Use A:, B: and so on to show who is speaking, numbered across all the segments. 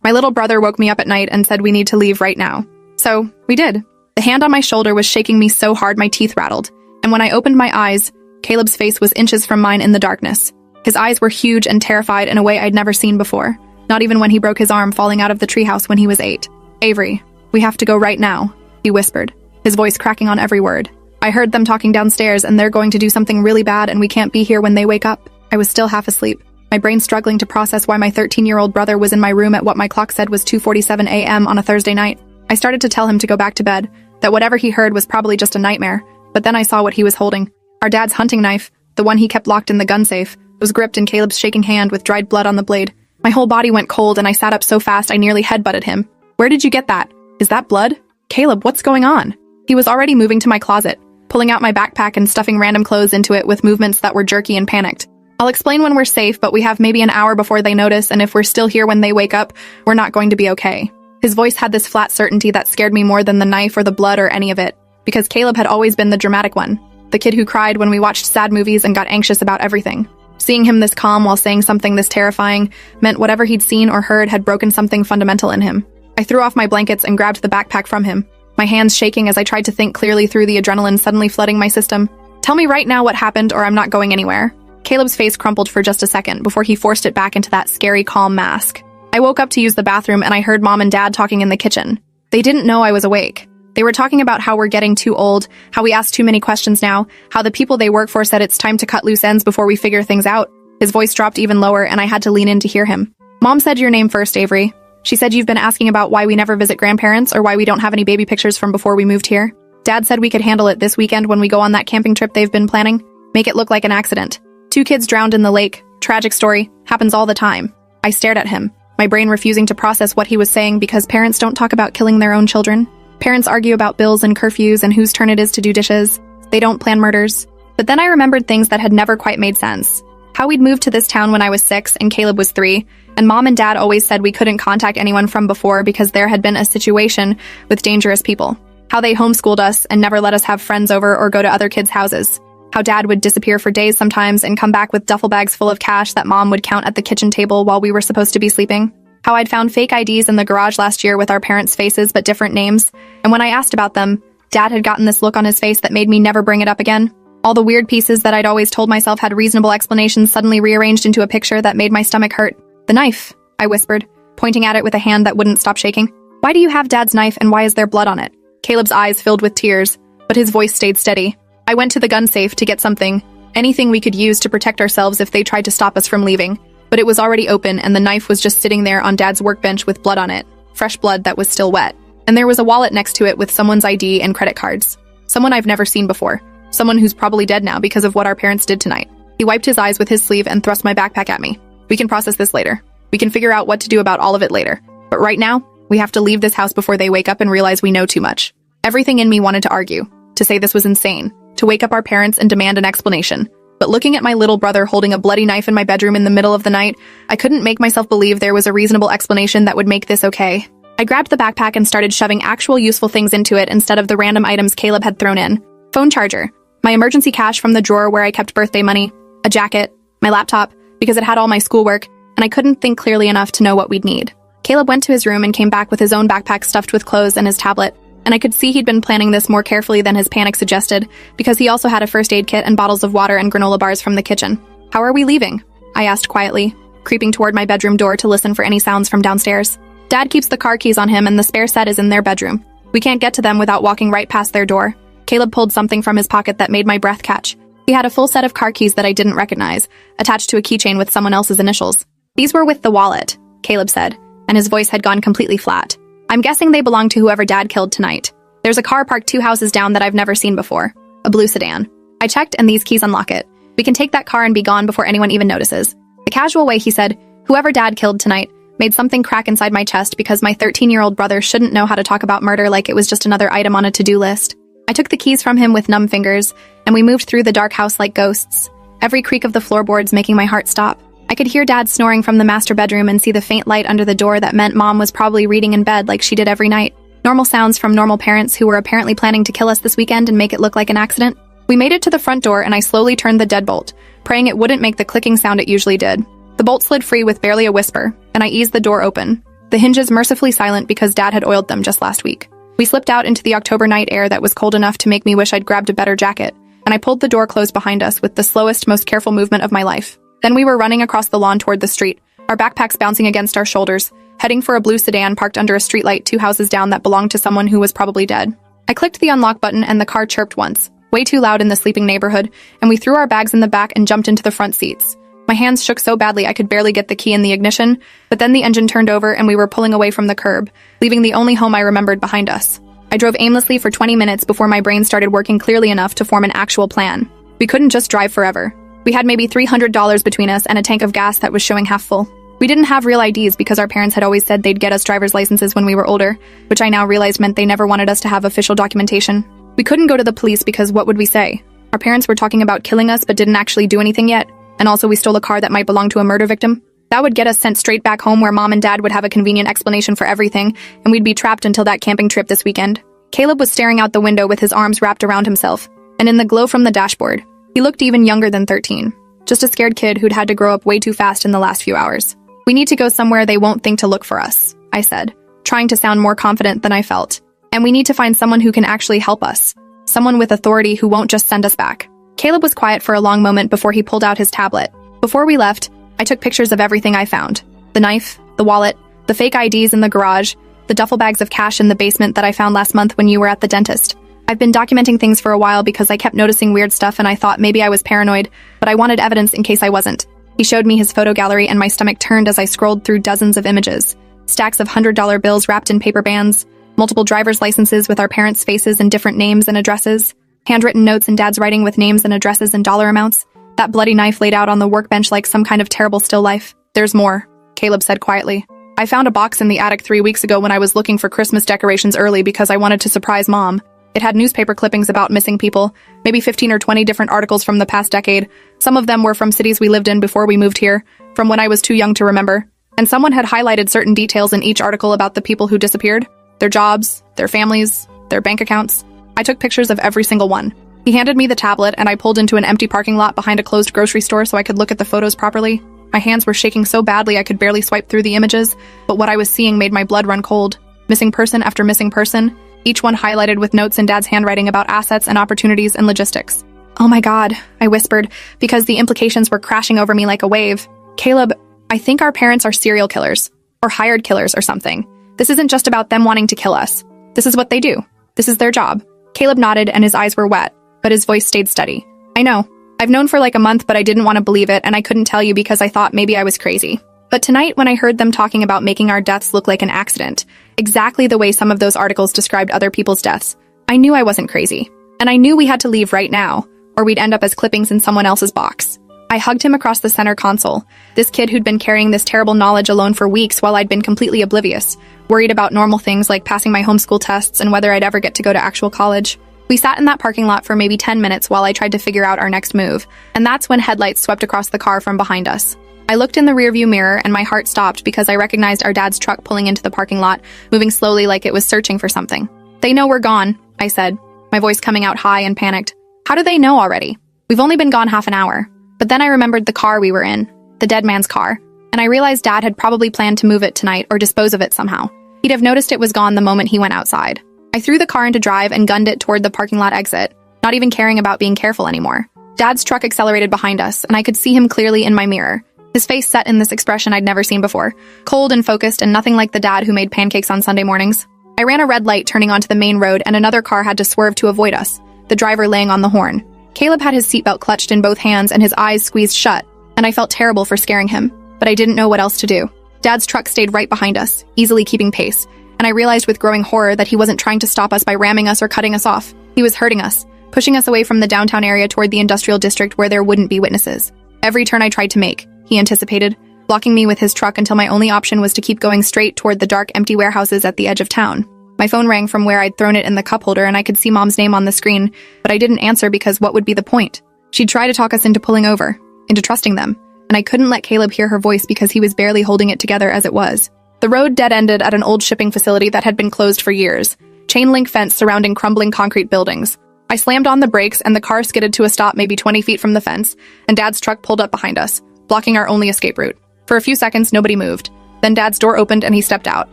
A: My little brother woke me up at night and said we need to leave right now. So, we did. The hand on my shoulder was shaking me so hard my teeth rattled, and when I opened my eyes, Caleb's face was inches from mine in the darkness. His eyes were huge and terrified in a way I'd never seen before, not even when he broke his arm falling out of the treehouse when he was 8. "Avery, we have to go right now," he whispered, his voice cracking on every word. "I heard them talking downstairs and they're going to do something really bad and we can't be here when they wake up." I was still half asleep, my brain struggling to process why my 13-year-old brother was in my room at what my clock said was 2:47 a.m. on a Thursday night. I started to tell him to go back to bed, that whatever he heard was probably just a nightmare, but then I saw what he was holding. Our dad's hunting knife, the one he kept locked in the gun safe, was gripped in Caleb's shaking hand with dried blood on the blade. My whole body went cold and I sat up so fast I nearly headbutted him. "Where did you get that? Is that blood? Caleb, what's going on?" He was already moving to my closet, pulling out my backpack and stuffing random clothes into it with movements that were jerky and panicked. "I'll explain when we're safe, but we have maybe an hour before they notice, and if we're still here when they wake up, we're not going to be okay." His voice had this flat certainty that scared me more than the knife or the blood or any of it, because Caleb had always been the dramatic one, the kid who cried when we watched sad movies and got anxious about everything. Seeing him this calm while saying something this terrifying meant whatever he'd seen or heard had broken something fundamental in him. I threw off my blankets and grabbed the backpack from him, my hands shaking as I tried to think clearly through the adrenaline suddenly flooding my system. "Tell me right now what happened or I'm not going anywhere." Caleb's face crumpled for just a second before he forced it back into that scary, calm mask. I woke up to use the bathroom and I heard Mom and Dad talking in the kitchen. They didn't know I was awake. They were talking about how we're getting too old, how we ask too many questions now, how the people they work for said it's time to cut loose ends before we figure things out. His voice dropped even lower and I had to lean in to hear him. "Mom said your name first, Avery. She said you've been asking about why we never visit grandparents or why we don't have any baby pictures from before we moved here. Dad said we could handle it this weekend when we go on that camping trip they've been planning. Make it look like an accident. 2 kids drowned in the lake. Tragic story. Happens all the time." I stared at him, my brain refusing to process what he was saying because parents don't talk about killing their own children. Parents argue about bills and curfews and whose turn it is to do dishes. They don't plan murders. But then I remembered things that had never quite made sense. How we'd moved to this town when I was 6 and Caleb was 3, and Mom and Dad always said we couldn't contact anyone from before because there had been a situation with dangerous people. How they homeschooled us and never let us have friends over or go to other kids' houses. How Dad would disappear for days sometimes and come back with duffel bags full of cash that Mom would count at the kitchen table while we were supposed to be sleeping. How I'd found fake IDs in the garage last year with our parents' faces but different names, and when I asked about them, Dad had gotten this look on his face that made me never bring it up again. All the weird pieces that I'd always told myself had reasonable explanations suddenly rearranged into a picture that made my stomach hurt. "The knife," I whispered, pointing at it with a hand that wouldn't stop shaking. "Why do you have Dad's knife and why is there blood on it?" Caleb's eyes filled with tears, but his voice stayed steady. "I went to the gun safe to get something, anything we could use to protect ourselves if they tried to stop us from leaving, but it was already open and the knife was just sitting there on Dad's workbench with blood on it, fresh blood that was still wet. And there was a wallet next to it with someone's ID and credit cards. Someone I've never seen before. Someone who's probably dead now because of what our parents did tonight." He wiped his eyes with his sleeve and thrust my backpack at me. "We can process this later. We can figure out what to do about all of it later. But right now, we have to leave this house before they wake up and realize we know too much." Everything in me wanted to argue, to say this was insane, to wake up our parents and demand an explanation. But looking at my little brother holding a bloody knife in my bedroom in the middle of the night, I couldn't make myself believe there was a reasonable explanation that would make this okay. I grabbed the backpack and started shoving actual useful things into it instead of the random items Caleb had thrown in. Phone charger, my emergency cash from the drawer where I kept birthday money, a jacket, my laptop, because it had all my schoolwork, and I couldn't think clearly enough to know what we'd need. Caleb went to his room and came back with his own backpack stuffed with clothes and his tablet, and I could see he'd been planning this more carefully than his panic suggested, because he also had a first aid kit and bottles of water and granola bars from the kitchen. "How are we leaving?" I asked quietly, creeping toward my bedroom door to listen for any sounds from downstairs. "Dad keeps the car keys on him and the spare set is in their bedroom. We can't get to them without walking right past their door." Caleb pulled something from his pocket that made my breath catch. He had a full set of car keys that I didn't recognize, attached to a keychain with someone else's initials. "These were with the wallet," Caleb said, and his voice had gone completely flat. "I'm guessing they belong to whoever Dad killed tonight. There's a car parked 2 houses down that I've never seen before. A blue sedan. I checked and these keys unlock it. We can take that car and be gone before anyone even notices." The casual way he said, "whoever Dad killed tonight," made something crack inside my chest because my 13-year-old brother shouldn't know how to talk about murder like it was just another item on a to-do list. I took the keys from him with numb fingers, and we moved through the dark house like ghosts, every creak of the floorboards making my heart stop. I could hear Dad snoring from the master bedroom and see the faint light under the door that meant Mom was probably reading in bed like she did every night. Normal sounds from normal parents who were apparently planning to kill us this weekend and make it look like an accident. We made it to the front door and I slowly turned the deadbolt, praying it wouldn't make the clicking sound it usually did. The bolt slid free with barely a whisper, and I eased the door open. the hinges mercifully silent because Dad had oiled them just last week. We slipped out into the October night air that was cold enough to make me wish I'd grabbed a better jacket, and I pulled the door closed behind us with the slowest, most careful movement of my life. Then we were running across the lawn toward the street, our backpacks bouncing against our shoulders, heading for a blue sedan parked under a streetlight 2 houses down that belonged to someone who was probably dead. I clicked the unlock button and the car chirped once, way too loud in the sleeping neighborhood, and we threw our bags in the back and jumped into the front seats. My hands shook so badly I could barely get the key in the ignition, but then the engine turned over and we were pulling away from the curb, leaving the only home I remembered behind us. I drove aimlessly for 20 minutes before my brain started working clearly enough to form an actual plan. We couldn't just drive forever. We had maybe $300 between us and a tank of gas that was showing half full. We didn't have real IDs because our parents had always said they'd get us driver's licenses when we were older, which I now realized meant they never wanted us to have official documentation. We couldn't go to the police because what would we say? Our parents were talking about killing us but didn't actually do anything yet, and also we stole a car that might belong to a murder victim. That would get us sent straight back home where Mom and Dad would have a convenient explanation for everything, and we'd be trapped until that camping trip this weekend. Caleb was staring out the window with his arms wrapped around himself, and in the glow from the dashboard, he looked even younger than 13. Just a scared kid who'd had to grow up way too fast in the last few hours. We need to go somewhere they won't think to look for us, I said, trying to sound more confident than I felt. And we need to find someone who can actually help us. Someone with authority who won't just send us back. Caleb was quiet for a long moment before he pulled out his tablet. Before we left, I took pictures of everything I found. The knife, the wallet, the fake IDs in the garage, the duffel bags of cash in the basement that I found last month when you were at the dentist. I've been documenting things for a while because I kept noticing weird stuff and I thought maybe I was paranoid, but I wanted evidence in case I wasn't. He showed me his photo gallery and my stomach turned as I scrolled through dozens of images. Stacks of $100 bills wrapped in paper bands, multiple driver's licenses with our parents' faces and different names and addresses, handwritten notes in Dad's writing with names and addresses and dollar amounts, that bloody knife laid out on the workbench like some kind of terrible still life. There's more, Caleb said quietly. I found a box in the attic 3 weeks ago when I was looking for Christmas decorations early because I wanted to surprise Mom. It had newspaper clippings about missing people, maybe 15 or 20 different articles from the past decade. Some of them were from cities we lived in before we moved here, from when I was too young to remember. And someone had highlighted certain details in each article about the people who disappeared, their jobs, their families, their bank accounts. I took pictures of every single one. He handed me the tablet and I pulled into an empty parking lot behind a closed grocery store so I could look at the photos properly. My hands were shaking so badly I could barely swipe through the images, but what I was seeing made my blood run cold. Missing person after missing person, each one highlighted with notes in Dad's handwriting about assets and opportunities and logistics. Oh my God, I whispered, because the implications were crashing over me like a wave. Caleb, I think our parents are serial killers, or hired killers or something. This isn't just about them wanting to kill us. This is what they do. This is their job. Caleb nodded and his eyes were wet, but his voice stayed steady. I know. I've known for like a month, but I didn't want to believe it, and I couldn't tell you because I thought maybe I was crazy. But tonight, when I heard them talking about making our deaths look like an accident, exactly the way some of those articles described other people's deaths, I knew I wasn't crazy. And I knew we had to leave right now, or we'd end up as clippings in someone else's box. I hugged him across the center console, this kid who'd been carrying this terrible knowledge alone for weeks while I'd been completely oblivious, worried about normal things like passing my homeschool tests and whether I'd ever get to go to actual college. We sat in that parking lot for maybe 10 minutes while I tried to figure out our next move, and that's when headlights swept across the car from behind us. I looked in the rearview mirror and my heart stopped because I recognized our dad's truck pulling into the parking lot, moving slowly like it was searching for something. They know we're gone, I said, my voice coming out high and panicked. How do they know already? We've only been gone half an hour. But then I remembered the car we were in, the dead man's car, and I realized Dad had probably planned to move it tonight or dispose of it somehow. He'd have noticed it was gone the moment he went outside. I threw the car into drive and gunned it toward the parking lot exit, not even caring about being careful anymore. Dad's truck accelerated behind us, and I could see him clearly in my mirror, his face set in this expression I'd never seen before, cold and focused and nothing like the dad who made pancakes on Sunday mornings. I ran a red light turning onto the main road and another car had to swerve to avoid us, the driver laying on the horn. Caleb had his seatbelt clutched in both hands and his eyes squeezed shut, and I felt terrible for scaring him, but I didn't know what else to do. Dad's truck stayed right behind us, easily keeping pace, and I realized with growing horror that he wasn't trying to stop us by ramming us or cutting us off. He was hurting us, pushing us away from the downtown area toward the industrial district where there wouldn't be witnesses. Every turn I tried to make, he anticipated, blocking me with his truck until my only option was to keep going straight toward the dark, empty warehouses at the edge of town. My phone rang from where I'd thrown it in the cup holder and I could see Mom's name on the screen, but I didn't answer because what would be the point? She'd try to talk us into pulling over, into trusting them, and I couldn't let Caleb hear her voice because he was barely holding it together as it was. The road dead-ended at an old shipping facility that had been closed for years, chain-link fence surrounding crumbling concrete buildings. I slammed on the brakes and the car skidded to a stop maybe 20 feet from the fence, and Dad's truck pulled up behind us, blocking our only escape route. For a few seconds, nobody moved. Then Dad's door opened and he stepped out.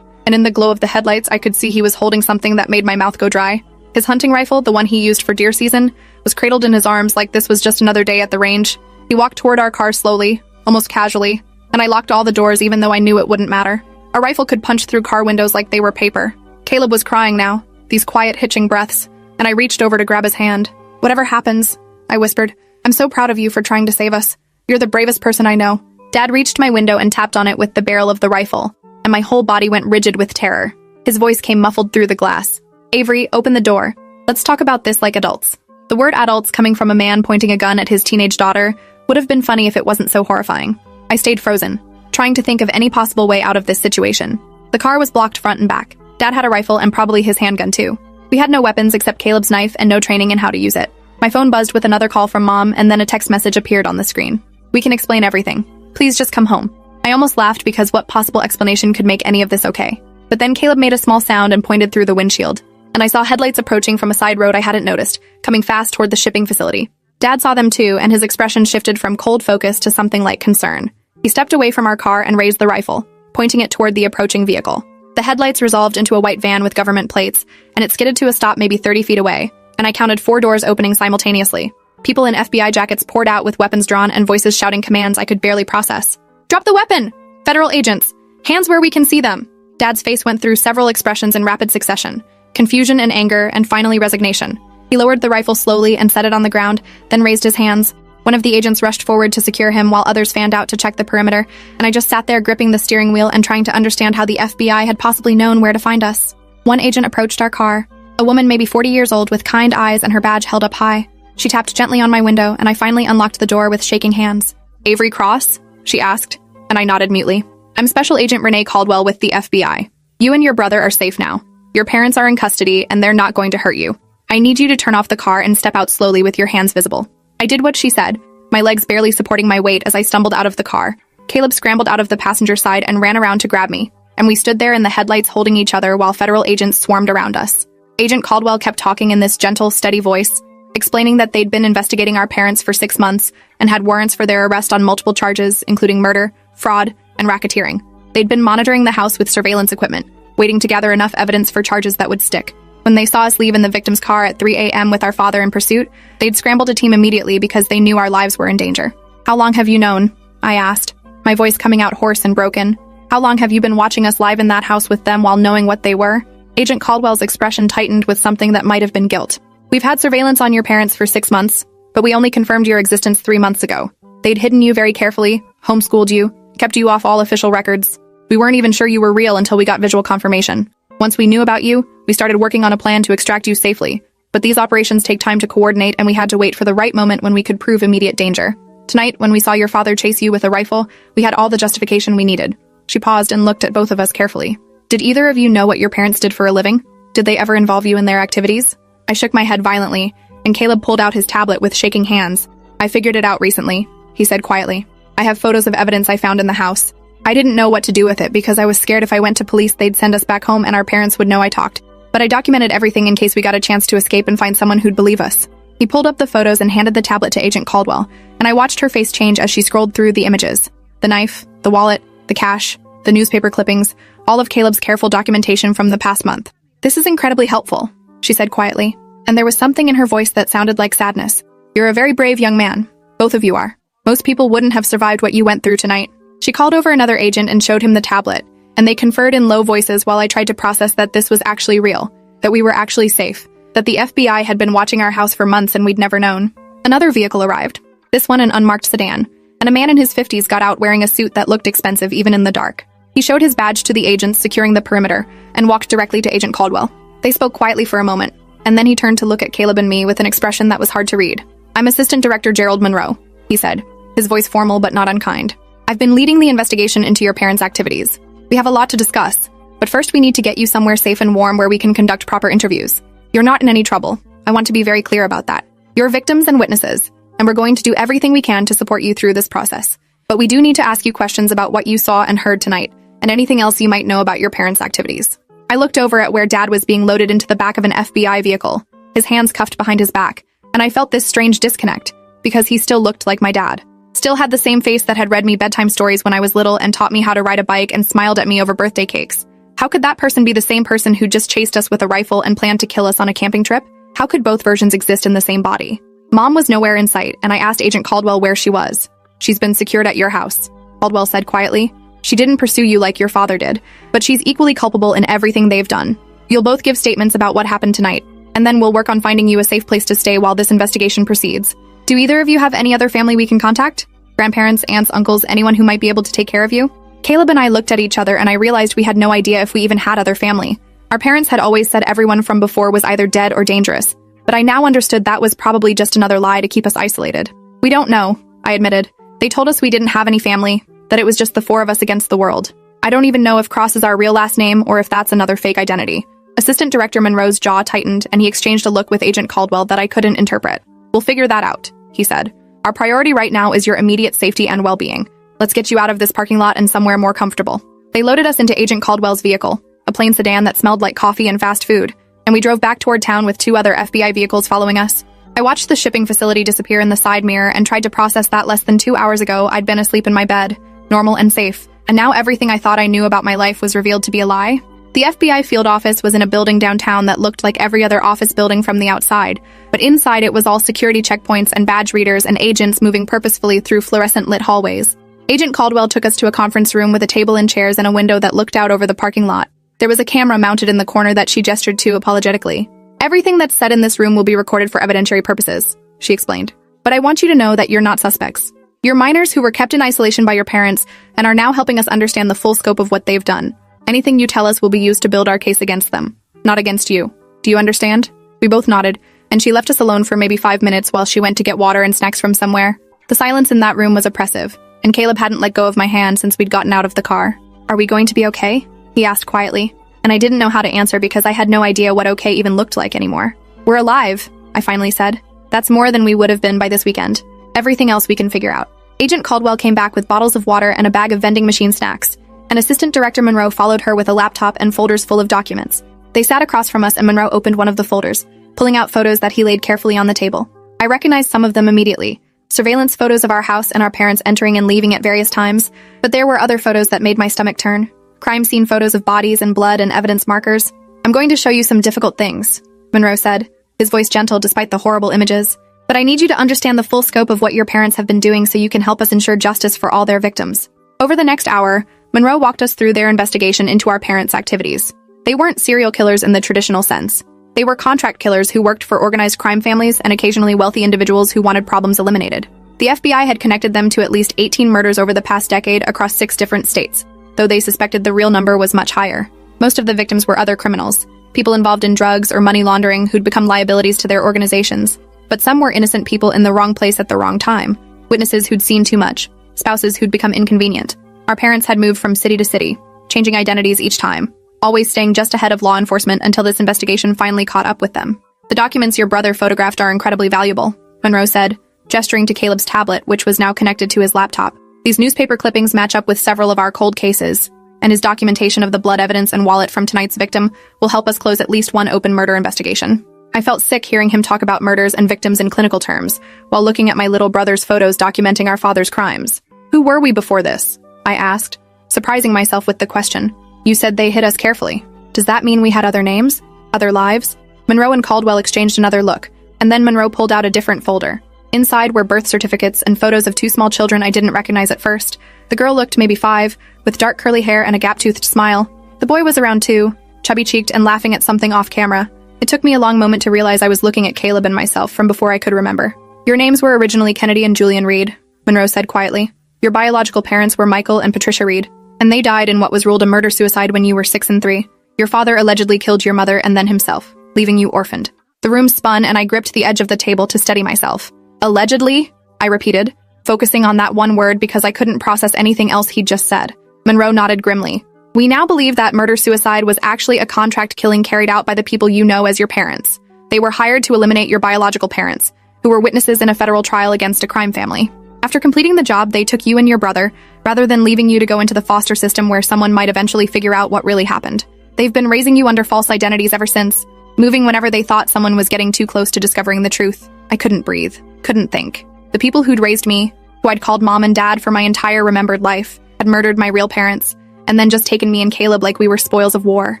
A: And in the glow of the headlights, I could see he was holding something that made my mouth go dry. His hunting rifle, the one he used for deer season, was cradled in his arms like this was just another day at the range. He walked toward our car slowly, almost casually, and I locked all the doors even though I knew it wouldn't matter. A rifle could punch through car windows like they were paper. Caleb was crying now, these quiet hitching breaths, and I reached over to grab his hand. "Whatever happens," I whispered, "I'm so proud of you for trying to save us. You're the bravest person I know." Dad reached my window and tapped on it with the barrel of the rifle, and my whole body went rigid with terror. His voice came muffled through the glass. "Avery, open the door. Let's talk about this like adults." The word adults coming from a man pointing a gun at his teenage daughter would have been funny if it wasn't so horrifying. I stayed frozen, trying to think of any possible way out of this situation. The car was blocked front and back. Dad had a rifle and probably his handgun too. We had no weapons except Caleb's knife and no training in how to use it. My phone buzzed with another call from Mom, and then a text message appeared on the screen. "We can explain everything. Please just come home." I almost laughed because what possible explanation could make any of this okay? But then Caleb made a small sound and pointed through the windshield, and I saw headlights approaching from a side road I hadn't noticed, coming fast toward the shipping facility. Dad saw them too, and his expression shifted from cold focus to something like concern. He stepped away from our car and raised the rifle, pointing it toward the approaching vehicle. The headlights resolved into a white van with government plates, and it skidded to a stop maybe 30 feet away, and I counted 4 doors opening simultaneously. People in FBI jackets poured out with weapons drawn and voices shouting commands I could barely process. "Drop the weapon! Federal agents! Hands where we can see them!" Dad's face went through several expressions in rapid succession: confusion and anger, and finally resignation. He lowered the rifle slowly and set it on the ground, then raised his hands. One of the agents rushed forward to secure him while others fanned out to check the perimeter, and I just sat there gripping the steering wheel and trying to understand how the FBI had possibly known where to find us. One agent approached our car, a woman maybe 40 years old with kind eyes and her badge held up high. She tapped gently on my window, and I finally unlocked the door with shaking hands. "Avery Cross?" she asked, and I nodded mutely. "I'm Special Agent Renee Caldwell with the FBI. You and your brother are safe now. Your parents are in custody, and they're not going to hurt you. I need you to turn off the car and step out slowly with your hands visible." I did what she said, my legs barely supporting my weight as I stumbled out of the car. Caleb scrambled out of the passenger side and ran around to grab me, and we stood there in the headlights holding each other while federal agents swarmed around us. Agent Caldwell kept talking in this gentle, steady voice, explaining that they'd been investigating our parents for 6 months and had warrants for their arrest on multiple charges, including murder, fraud, and racketeering. They'd been monitoring the house with surveillance equipment, waiting to gather enough evidence for charges that would stick. When they saw us leave in the victim's car at 3 a.m. with our father in pursuit, they'd scrambled a team immediately because they knew our lives were in danger. "How long have you known?" I asked, my voice coming out hoarse and broken. "How long have you been watching us live in that house with them while knowing what they were?" Agent Caldwell's expression tightened with something that might have been guilt. "We've had surveillance on your parents for 6 months, but we only confirmed your existence 3 months ago. They'd hidden you very carefully, homeschooled you, kept you off all official records. We weren't even sure you were real until we got visual confirmation. Once we knew about you, we started working on a plan to extract you safely. But these operations take time to coordinate, and we had to wait for the right moment when we could prove immediate danger. Tonight, when we saw your father chase you with a rifle, we had all the justification we needed." She paused and looked at both of us carefully. "Did either of you know what your parents did for a living? Did they ever involve you in their activities?" I shook my head violently, and Caleb pulled out his tablet with shaking hands. "I figured it out recently," he said quietly. "I have photos of evidence I found in the house. I didn't know what to do with it because I was scared if I went to police they'd send us back home and our parents would know I talked. But I documented everything in case we got a chance to escape and find someone who'd believe us." He pulled up the photos and handed the tablet to Agent Caldwell, and I watched her face change as she scrolled through the images. The knife, the wallet, the cash, the newspaper clippings, all of Caleb's careful documentation from the past month. "This is incredibly helpful," she said quietly, and there was something in her voice that sounded like sadness. "You're a very brave young man. Both of you are. Most people wouldn't have survived what you went through tonight." She called over another agent and showed him the tablet, and they conferred in low voices while I tried to process that this was actually real, that we were actually safe, that the FBI had been watching our house for months and we'd never known. Another vehicle arrived, this one an unmarked sedan, and a man in his 50s got out wearing a suit that looked expensive even in the dark. He showed his badge to the agents securing the perimeter and walked directly to Agent Caldwell. They spoke quietly for a moment, and then he turned to look at Caleb and me with an expression that was hard to read. "I'm Assistant Director Gerald Monroe," he said, his voice formal but not unkind. "I've been leading the investigation into your parents' activities. We have a lot to discuss, but first we need to get you somewhere safe and warm where we can conduct proper interviews. You're not in any trouble. I want to be very clear about that. You're victims and witnesses, and we're going to do everything we can to support you through this process. But we do need to ask you questions about what you saw and heard tonight, and anything else you might know about your parents' activities." I looked over at where Dad was being loaded into the back of an FBI vehicle, his hands cuffed behind his back, and I felt this strange disconnect, because he still looked like my dad. Still had the same face that had read me bedtime stories when I was little and taught me how to ride a bike and smiled at me over birthday cakes. How could that person be the same person who just chased us with a rifle and planned to kill us on a camping trip? How could both versions exist in the same body? Mom was nowhere in sight, and I asked Agent Caldwell where she was. She's been secured at your house, Caldwell said quietly. She didn't pursue you like your father did, but she's equally culpable in everything they've done. You'll both give statements about what happened tonight, and then we'll work on finding you a safe place to stay while this investigation proceeds. Do either of you have any other family we can contact? Grandparents, aunts, uncles, anyone who might be able to take care of you? Caleb and I looked at each other and I realized we had no idea if we even had other family. Our parents had always said everyone from before was either dead or dangerous, but I now understood that was probably just another lie to keep us isolated. We don't know, I admitted. They told us we didn't have any family, that it was just the four of us against the world. I don't even know if Cross is our real last name or if that's another fake identity. Assistant Director Monroe's jaw tightened and he exchanged a look with Agent Caldwell that I couldn't interpret. We'll figure that out, he said. Our priority right now is your immediate safety and well-being. Let's get you out of this parking lot and somewhere more comfortable. They loaded us into Agent Caldwell's vehicle, a plain sedan that smelled like coffee and fast food, and we drove back toward town with 2 other FBI vehicles following us. I watched the shipping facility disappear in the side mirror and tried to process that less than 2 hours ago I'd been asleep in my bed, normal and safe, and now everything I thought I knew about my life was revealed to be a lie. The FBI field office was in a building downtown that looked like every other office building from the outside, but inside it was all security checkpoints and badge readers and agents moving purposefully through fluorescent-lit hallways. Agent Caldwell took us to a conference room with a table and chairs and a window that looked out over the parking lot. There was a camera mounted in the corner that she gestured to apologetically. Everything that's said in this room will be recorded for evidentiary purposes, she explained. But I want you to know that you're not suspects. You're minors who were kept in isolation by your parents and are now helping us understand the full scope of what they've done. Anything you tell us will be used to build our case against them, not against you. Do you understand? We both nodded, and she left us alone for maybe 5 minutes while she went to get water and snacks from somewhere. The silence in that room was oppressive, and Caleb hadn't let go of my hand since we'd gotten out of the car. Are we going to be okay? He asked quietly, and I didn't know how to answer because I had no idea what okay even looked like anymore. We're alive, I finally said. That's more than we would have been by this weekend. Everything else we can figure out. Agent Caldwell came back with bottles of water and a bag of vending machine snacks, and Assistant Director Monroe followed her with a laptop and folders full of documents. They sat across from us and Monroe opened one of the folders, pulling out photos that he laid carefully on the table. I recognized some of them immediately. Surveillance photos of our house and our parents entering and leaving at various times, but there were other photos that made my stomach turn. Crime scene photos of bodies and blood and evidence markers. I'm going to show you some difficult things, Monroe said, his voice gentle despite the horrible images. But I need you to understand the full scope of what your parents have been doing so you can help us ensure justice for all their victims. Over the next hour, Monroe walked us through their investigation into our parents' activities. They weren't serial killers in the traditional sense. They were contract killers who worked for organized crime families and occasionally wealthy individuals who wanted problems eliminated. The FBI had connected them to at least 18 murders over the past decade across 6 different states, though they suspected the real number was much higher. Most of the victims were other criminals, people involved in drugs or money laundering who'd become liabilities to their organizations. But some were innocent people in the wrong place at the wrong time, witnesses who'd seen too much, spouses who'd become inconvenient. Our parents had moved from city to city, changing identities each time, always staying just ahead of law enforcement until this investigation finally caught up with them. The documents your brother photographed are incredibly valuable, Monroe said, gesturing to Caleb's tablet, which was now connected to his laptop. These newspaper clippings match up with several of our cold cases, and his documentation of the blood evidence and wallet from tonight's victim will help us close at least one open murder investigation. I felt sick hearing him talk about murders and victims in clinical terms, while looking at my little brother's photos documenting our father's crimes. Who were we before this? I asked, surprising myself with the question. You said they hid us carefully. Does that mean we had other names? Other lives? Monroe and Caldwell exchanged another look, and then Monroe pulled out a different folder. Inside were birth certificates and photos of 2 small children I didn't recognize at first. The girl looked maybe 5, with dark curly hair and a gap-toothed smile. The boy was around 2, chubby-cheeked and laughing at something off camera. It took me a long moment to realize I was looking at Caleb and myself from before I could remember. Your names were originally Kennedy and Julian Reed, Monroe said quietly. Your biological parents were Michael and Patricia Reed, and they died in what was ruled a murder-suicide when you were 6 and 3. Your father allegedly killed your mother and then himself, leaving you orphaned. The room spun and I gripped the edge of the table to steady myself. Allegedly, I repeated, focusing on that one word because I couldn't process anything else he'd just said. Monroe nodded grimly. We now believe that murder-suicide was actually a contract killing carried out by the people you know as your parents. They were hired to eliminate your biological parents, who were witnesses in a federal trial against a crime family. After completing the job, they took you and your brother, rather than leaving you to go into the foster system where someone might eventually figure out what really happened. They've been raising you under false identities ever since, moving whenever they thought someone was getting too close to discovering the truth. I couldn't breathe, couldn't think. The people who'd raised me, who I'd called mom and dad for my entire remembered life, had murdered my real parents, and then just taken me and Caleb like we were spoils of war.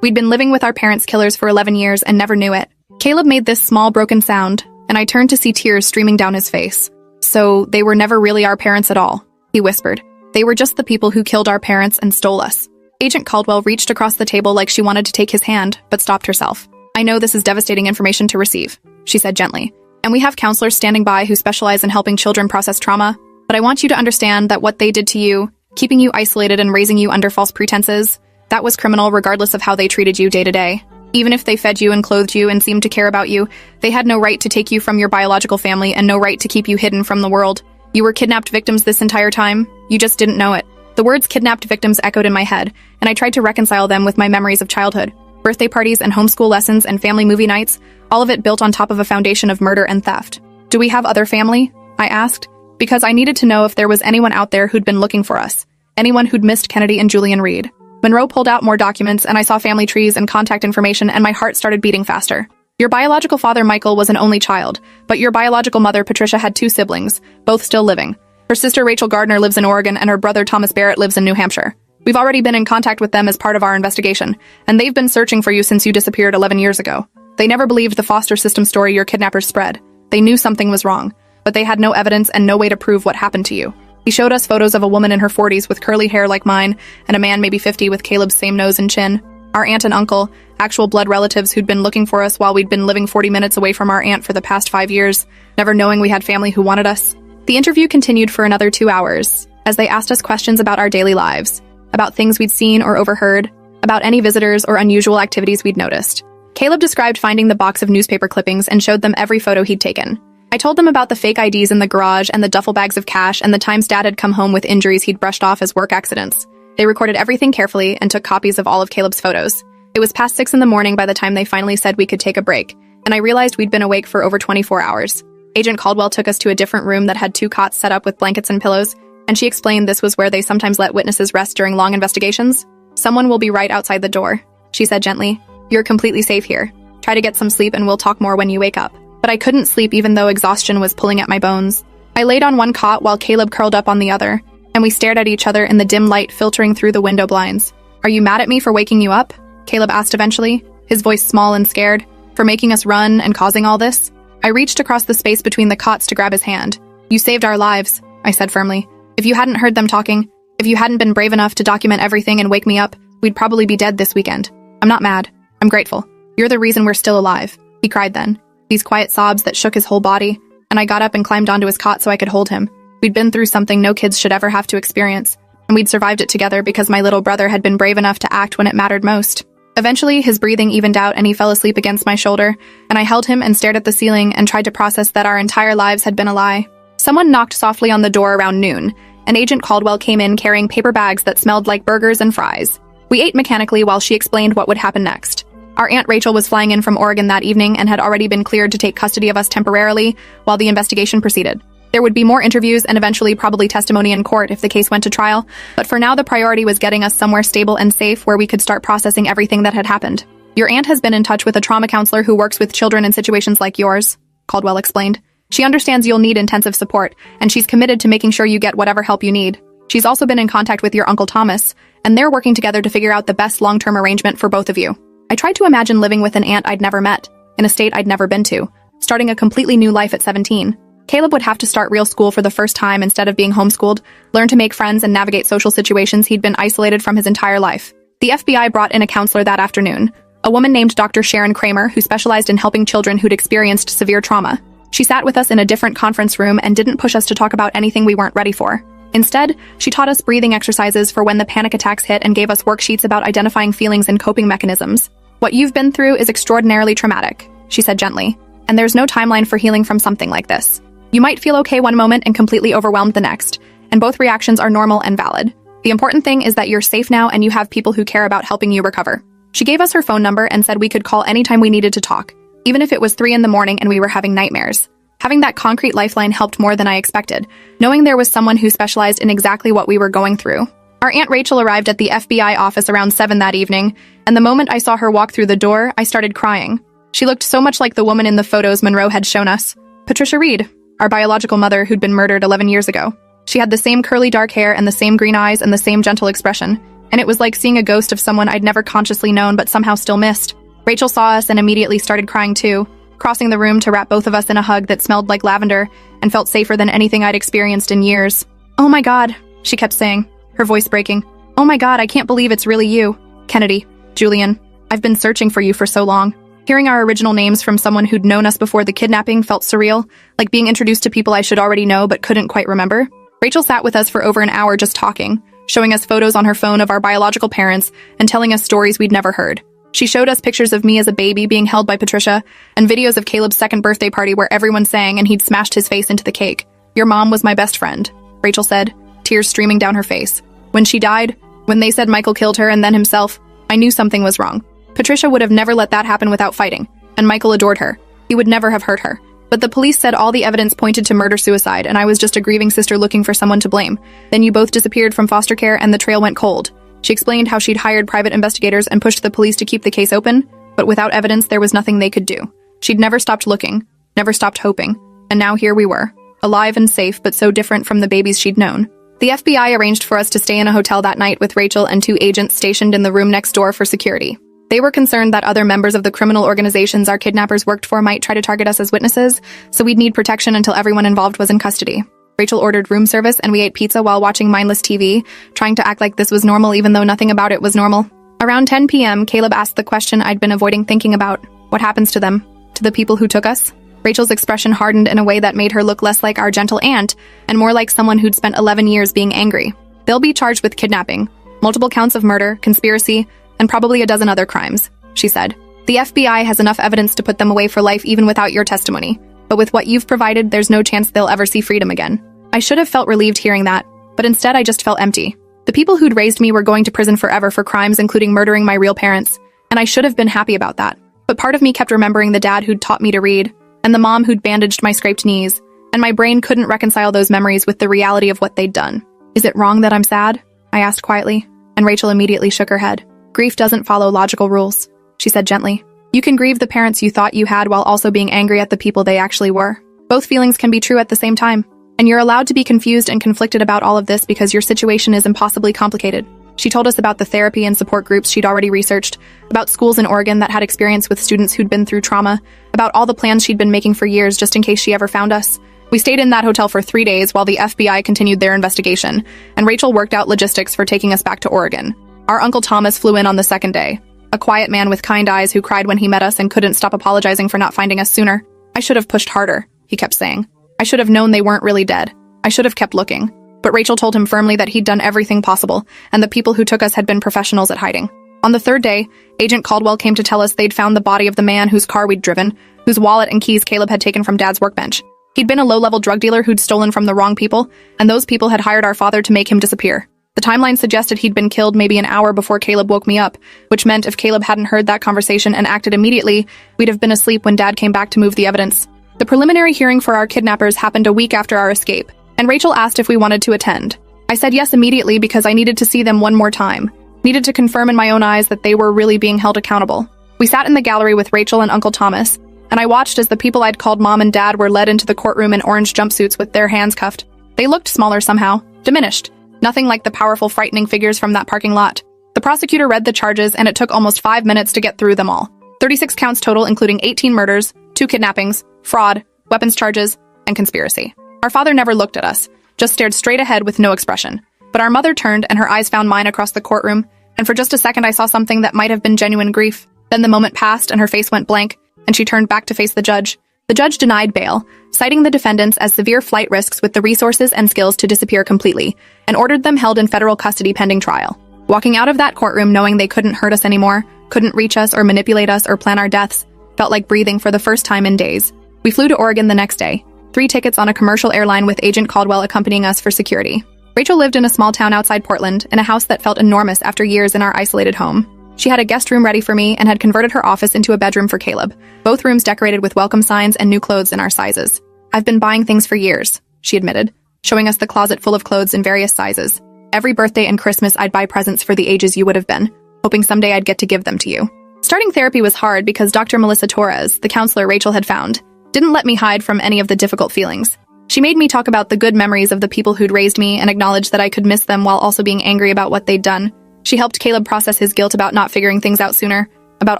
A: We'd been living with our parents' killers for 11 years and never knew it. Caleb made this small broken sound, and I turned to see tears streaming down his face. So they were never really our parents at all, he whispered. They were just the people who killed our parents and stole us. Agent Caldwell reached across the table like she wanted to take his hand, but stopped herself. I know this is devastating information to receive, she said gently. And we have counselors standing by who specialize in helping children process trauma, but I want you to understand that what they did to you, keeping you isolated and raising you under false pretenses, that was criminal regardless of how they treated you day to day. Even if they fed you and clothed you and seemed to care about you, they had no right to take you from your biological family and no right to keep you hidden from the world. You were kidnapped victims this entire time. You just didn't know it. The words kidnapped victims echoed in my head, and I tried to reconcile them with my memories of childhood. Birthday parties and homeschool lessons and family movie nights, all of it built on top of a foundation of murder and theft. Do we have other family? I asked, because I needed to know if there was anyone out there who'd been looking for us. Anyone who'd missed Kennedy and Julian Reed. Monroe pulled out more documents, and I saw family trees and contact information, and my heart started beating faster. Your biological father, Michael, was an only child, but your biological mother, Patricia, had 2 siblings, both still living. Her sister, Rachel Gardner, lives in Oregon, and her brother, Thomas Barrett, lives in New Hampshire. We've already been in contact with them as part of our investigation, and they've been searching for you since you disappeared 11 years ago. They never believed the foster system story your kidnappers spread. They knew something was wrong, but they had no evidence and no way to prove what happened to you. He showed us photos of a woman in her 40s with curly hair like mine, and a man maybe 50 with Caleb's same nose and chin. Our aunt and uncle, actual blood relatives who'd been looking for us while we'd been living 40 minutes away from our aunt for the past 5 years, never knowing we had family who wanted us. The interview continued for another 2 hours, as they asked us questions about our daily lives, about things we'd seen or overheard, about any visitors or unusual activities we'd noticed. Caleb described finding the box of newspaper clippings and showed them every photo he'd taken. I told them about the fake IDs in the garage and the duffel bags of cash and the times Dad had come home with injuries he'd brushed off as work accidents. They recorded everything carefully and took copies of all of Caleb's photos. It was past 6 in the morning by the time they finally said we could take a break, and I realized we'd been awake for over 24 hours. Agent Caldwell took us to a different room that had 2 cots set up with blankets and pillows, and she explained this was where they sometimes let witnesses rest during long investigations. Someone will be right outside the door, she said gently. You're completely safe here. Try to get some sleep and we'll talk more when you wake up. But I couldn't sleep even though exhaustion was pulling at my bones. I laid on one cot while Caleb curled up on the other, and we stared at each other in the dim light filtering through the window blinds. Are you mad at me for waking you up? Caleb asked eventually, his voice small and scared. For making us run and causing all this? I reached across the space between the cots to grab his hand. You saved our lives, I said firmly. If you hadn't heard them talking, if you hadn't been brave enough to document everything and wake me up, we'd probably be dead this weekend. I'm not mad. I'm grateful. You're the reason we're still alive, he cried then. These quiet sobs that shook his whole body, and I got up and climbed onto his cot so I could hold him. We'd been through something no kids should ever have to experience, and we'd survived it together because my little brother had been brave enough to act when it mattered most. Eventually, his breathing evened out and he fell asleep against my shoulder, and I held him and stared at the ceiling and tried to process that our entire lives had been a lie. Someone knocked softly on the door around noon, and Agent Caldwell came in carrying paper bags that smelled like burgers and fries. We ate mechanically while she explained what would happen next. Our Aunt Rachel was flying in from Oregon that evening and had already been cleared to take custody of us temporarily while the investigation proceeded. There would be more interviews and eventually probably testimony in court if the case went to trial, but for now the priority was getting us somewhere stable and safe where we could start processing everything that had happened. Your aunt has been in touch with a trauma counselor who works with children in situations like yours, Caldwell explained. She understands you'll need intensive support, and she's committed to making sure you get whatever help you need. She's also been in contact with your Uncle Thomas, and they're working together to figure out the best long-term arrangement for both of you. I tried to imagine living with an aunt I'd never met, in a state I'd never been to, starting a completely new life at 17. Caleb would have to start real school for the first time instead of being homeschooled, learn to make friends and navigate social situations he'd been isolated from his entire life. The FBI brought in a counselor that afternoon, a woman named Dr. Sharon Kramer who specialized in helping children who'd experienced severe trauma. She sat with us in a different conference room and didn't push us to talk about anything we weren't ready for. Instead, she taught us breathing exercises for when the panic attacks hit and gave us worksheets about identifying feelings and coping mechanisms. What you've been through is extraordinarily traumatic, she said gently, and there's no timeline for healing from something like this. You might feel okay one moment and completely overwhelmed the next, and both reactions are normal and valid. The important thing is that you're safe now and you have people who care about helping you recover. She gave us her phone number and said we could call anytime we needed to talk, even if it was 3 a.m. and we were having nightmares. Having that concrete lifeline helped more than I expected, knowing there was someone who specialized in exactly what we were going through. Our Aunt Rachel arrived at the FBI office around 7 that evening, and the moment I saw her walk through the door, I started crying. She looked so much like the woman in the photos Monroe had shown us. Patricia Reed, our biological mother who'd been murdered 11 years ago. She had the same curly dark hair and the same green eyes and the same gentle expression, and it was like seeing a ghost of someone I'd never consciously known but somehow still missed. Rachel saw us and immediately started crying too, crossing the room to wrap both of us in a hug that smelled like lavender and felt safer than anything I'd experienced in years. "Oh my God," she kept saying, her voice breaking. "Oh my God, I can't believe it's really you. Kennedy, Julian, I've been searching for you for so long." Hearing our original names from someone who'd known us before the kidnapping felt surreal, like being introduced to people I should already know but couldn't quite remember. Rachel sat with us for over an hour just talking, showing us photos on her phone of our biological parents and telling us stories we'd never heard. She showed us pictures of me as a baby being held by Patricia and videos of Caleb's second birthday party where everyone sang and he'd smashed his face into the cake. "Your mom was my best friend," Rachel said, tears streaming down her face. "When she died, when they said Michael killed her and then himself, I knew something was wrong. Patricia would have never let that happen without fighting, and Michael adored her. He would never have hurt her. But the police said all the evidence pointed to murder-suicide, and I was just a grieving sister looking for someone to blame. Then you both disappeared from foster care and the trail went cold." She explained how she'd hired private investigators and pushed the police to keep the case open, but without evidence there was nothing they could do. She'd never stopped looking, never stopped hoping, and now here we were, alive and safe but so different from the babies she'd known. The FBI arranged for us to stay in a hotel that night with Rachel and 2 agents stationed in the room next door for security. They were concerned that other members of the criminal organizations our kidnappers worked for might try to target us as witnesses, so we'd need protection until everyone involved was in custody. Rachel ordered room service and we ate pizza while watching mindless TV, trying to act like this was normal even though nothing about it was normal. Around 10 p.m., Caleb asked the question I'd been avoiding thinking about. What happens to them? To the people who took us? Rachel's expression hardened in a way that made her look less like our gentle aunt and more like someone who'd spent 11 years being angry. "They'll be charged with kidnapping, multiple counts of murder, conspiracy, and probably a dozen other crimes," she said. "The FBI has enough evidence to put them away for life even without your testimony. But with what you've provided, there's no chance they'll ever see freedom again." I should have felt relieved hearing that, but instead I just felt empty. The people who'd raised me were going to prison forever for crimes including murdering my real parents, and I should have been happy about that. But part of me kept remembering the dad who'd taught me to read, and the mom who'd bandaged my scraped knees, and my brain couldn't reconcile those memories with the reality of what they'd done. "Is it wrong that I'm sad?" I asked quietly, and Rachel immediately shook her head. "Grief doesn't follow logical rules," she said gently. "You can grieve the parents you thought you had while also being angry at the people they actually were. Both feelings can be true at the same time, and you're allowed to be confused and conflicted about all of this because your situation is impossibly complicated." She told us about the therapy and support groups she'd already researched, about schools in Oregon that had experience with students who'd been through trauma, about all the plans she'd been making for years just in case she ever found us. We stayed in that hotel for 3 days while the FBI continued their investigation, and Rachel worked out logistics for taking us back to Oregon. Our Uncle Thomas flew in on the second day, a quiet man with kind eyes who cried when he met us and couldn't stop apologizing for not finding us sooner. "I should have pushed harder," he kept saying. "I should have known they weren't really dead. I should have kept looking." But Rachel told him firmly that he'd done everything possible, and the people who took us had been professionals at hiding. On the 3rd day, Agent Caldwell came to tell us they'd found the body of the man whose car we'd driven, whose wallet and keys Caleb had taken from Dad's workbench. He'd been a low-level drug dealer who'd stolen from the wrong people, and those people had hired our father to make him disappear. The timeline suggested he'd been killed maybe an hour before Caleb woke me up, which meant if Caleb hadn't heard that conversation and acted immediately, we'd have been asleep when Dad came back to move the evidence. The preliminary hearing for our kidnappers happened a week after our escape, and Rachel asked if we wanted to attend. I said yes immediately because I needed to see them one more time, needed to confirm in my own eyes that they were really being held accountable. We sat in the gallery with Rachel and Uncle Thomas, and I watched as the people I'd called Mom and Dad were led into the courtroom in orange jumpsuits with their hands cuffed. They looked smaller somehow, diminished, nothing like the powerful, frightening figures from that parking lot. The prosecutor read the charges, and it took almost 5 minutes to get through them all. 36 counts total, including 18 murders, 2 kidnappings, fraud, weapons charges, and conspiracy. Our father never looked at us, just stared straight ahead with no expression. But our mother turned, and her eyes found mine across the courtroom, and for just a second I saw something that might have been genuine grief. Then the moment passed, and her face went blank, and she turned back to face the judge. The judge denied bail, citing the defendants as severe flight risks with the resources and skills to disappear completely, and ordered them held in federal custody pending trial. Walking out of that courtroom knowing they couldn't hurt us anymore, couldn't reach us or manipulate us or plan our deaths, felt like breathing for the first time in days. We flew to Oregon the next day, 3 tickets on a commercial airline with Agent Caldwell accompanying us for security. Rachel lived in a small town outside Portland, in a house that felt enormous after years in our isolated home. She had a guest room ready for me and had converted her office into a bedroom for Caleb, both rooms decorated with welcome signs and new clothes in our sizes. "I've been buying things for years," she admitted, showing us the closet full of clothes in various sizes. "Every birthday and Christmas I'd buy presents for the ages you would have been, hoping someday I'd get to give them to you." Starting therapy was hard because Dr. Melissa Torres, the counselor Rachel had found, didn't let me hide from any of the difficult feelings. She made me talk about the good memories of the people who'd raised me and acknowledge that I could miss them while also being angry about what they'd done. She helped Caleb process his guilt about not figuring things out sooner, about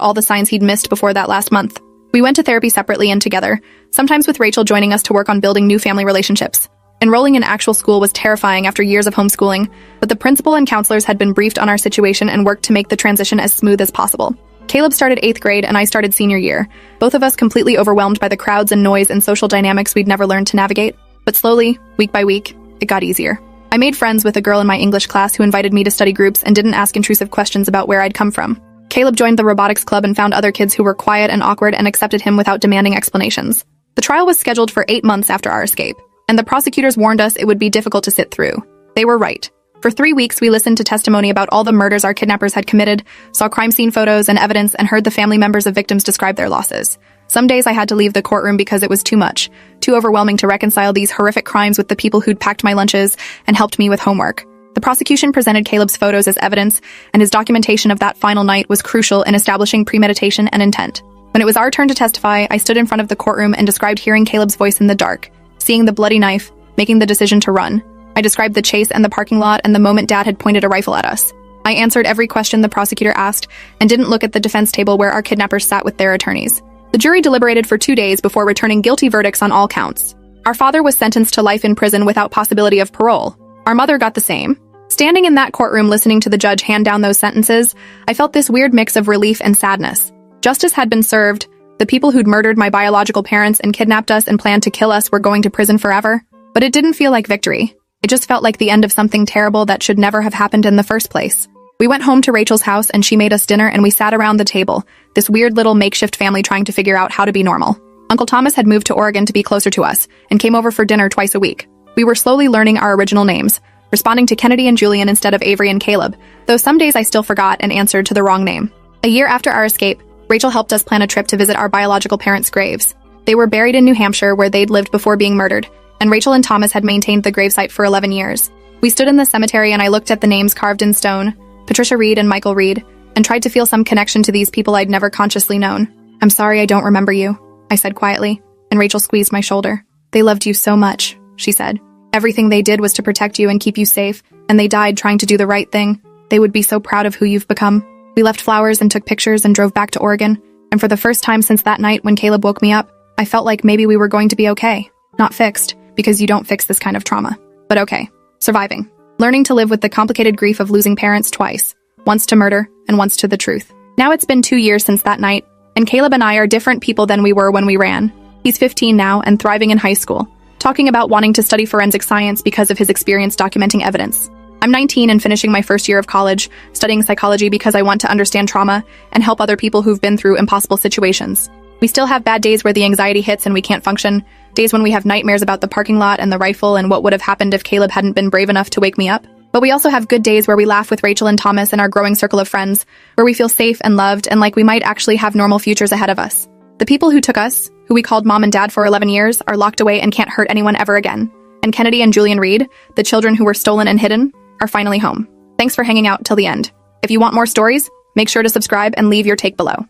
A: all the signs he'd missed before that last month. We went to therapy separately and together, sometimes with Rachel joining us to work on building new family relationships. Enrolling in actual school was terrifying after years of homeschooling, but the principal and counselors had been briefed on our situation and worked to make the transition as smooth as possible. Caleb started 8th grade and I started senior year, both of us completely overwhelmed by the crowds and noise and social dynamics we'd never learned to navigate. But slowly, week by week, it got easier. I made friends with a girl in my English class who invited me to study groups and didn't ask intrusive questions about where I'd come from. Caleb joined the robotics club and found other kids who were quiet and awkward and accepted him without demanding explanations. The trial was scheduled for 8 months after our escape, and the prosecutors warned us it would be difficult to sit through. They were right. For 3 weeks, we listened to testimony about all the murders our kidnappers had committed, saw crime scene photos and evidence, and heard the family members of victims describe their losses. Some days I had to leave the courtroom because it was too much, too overwhelming to reconcile these horrific crimes with the people who'd packed my lunches and helped me with homework. The prosecution presented Caleb's photos as evidence, and his documentation of that final night was crucial in establishing premeditation and intent. When it was our turn to testify, I stood in front of the courtroom and described hearing Caleb's voice in the dark, seeing the bloody knife, making the decision to run. I described the chase and the parking lot and the moment Dad had pointed a rifle at us. I answered every question the prosecutor asked and didn't look at the defense table where our kidnappers sat with their attorneys. The jury deliberated for 2 days before returning guilty verdicts on all counts. Our father was sentenced to life in prison without possibility of parole. Our mother got the same. Standing in that courtroom listening to the judge hand down those sentences, I felt this weird mix of relief and sadness. Justice had been served. The people who'd murdered my biological parents and kidnapped us and planned to kill us were going to prison forever. But it didn't feel like victory. It just felt like the end of something terrible that should never have happened in the first place. We went home to Rachel's house and she made us dinner and we sat around the table, this weird little makeshift family trying to figure out how to be normal. Uncle Thomas had moved to Oregon to be closer to us and came over for dinner twice a week. We were slowly learning our original names, responding to Kennedy and Julian instead of Avery and Caleb, though some days I still forgot and answered to the wrong name. A year after our escape, Rachel helped us plan a trip to visit our biological parents' graves. They were buried in New Hampshire where they'd lived before being murdered, and Rachel and Thomas had maintained the gravesite for 11 years. We stood in the cemetery and I looked at the names carved in stone, Patricia Reed and Michael Reed, and tried to feel some connection to these people I'd never consciously known. "I'm sorry I don't remember you," I said quietly, and Rachel squeezed my shoulder. "They loved you so much," she said. "Everything they did was to protect you and keep you safe, and they died trying to do the right thing. They would be so proud of who you've become." We left flowers and took pictures and drove back to Oregon, and for the first time since that night when Caleb woke me up, I felt like maybe we were going to be okay. Not fixed, because you don't fix this kind of trauma. But okay. Surviving. Learning to live with the complicated grief of losing parents twice, once to murder and once to the truth. Now it's been 2 years since that night, and Caleb and I are different people than we were when we ran. He's 15 now and thriving in high school, talking about wanting to study forensic science because of his experience documenting evidence. I'm 19 and finishing my first year of college, studying psychology because I want to understand trauma and help other people who've been through impossible situations. We still have bad days where the anxiety hits and we can't function, days when we have nightmares about the parking lot and the rifle and what would have happened if Caleb hadn't been brave enough to wake me up. But we also have good days where we laugh with Rachel and Thomas and our growing circle of friends, where we feel safe and loved and like we might actually have normal futures ahead of us. The people who took us, who we called Mom and Dad for 11 years, are locked away and can't hurt anyone ever again. And Kennedy and Julian Reed, the children who were stolen and hidden, are finally home. Thanks for hanging out till the end. If you want more stories, make sure to subscribe and leave your take below.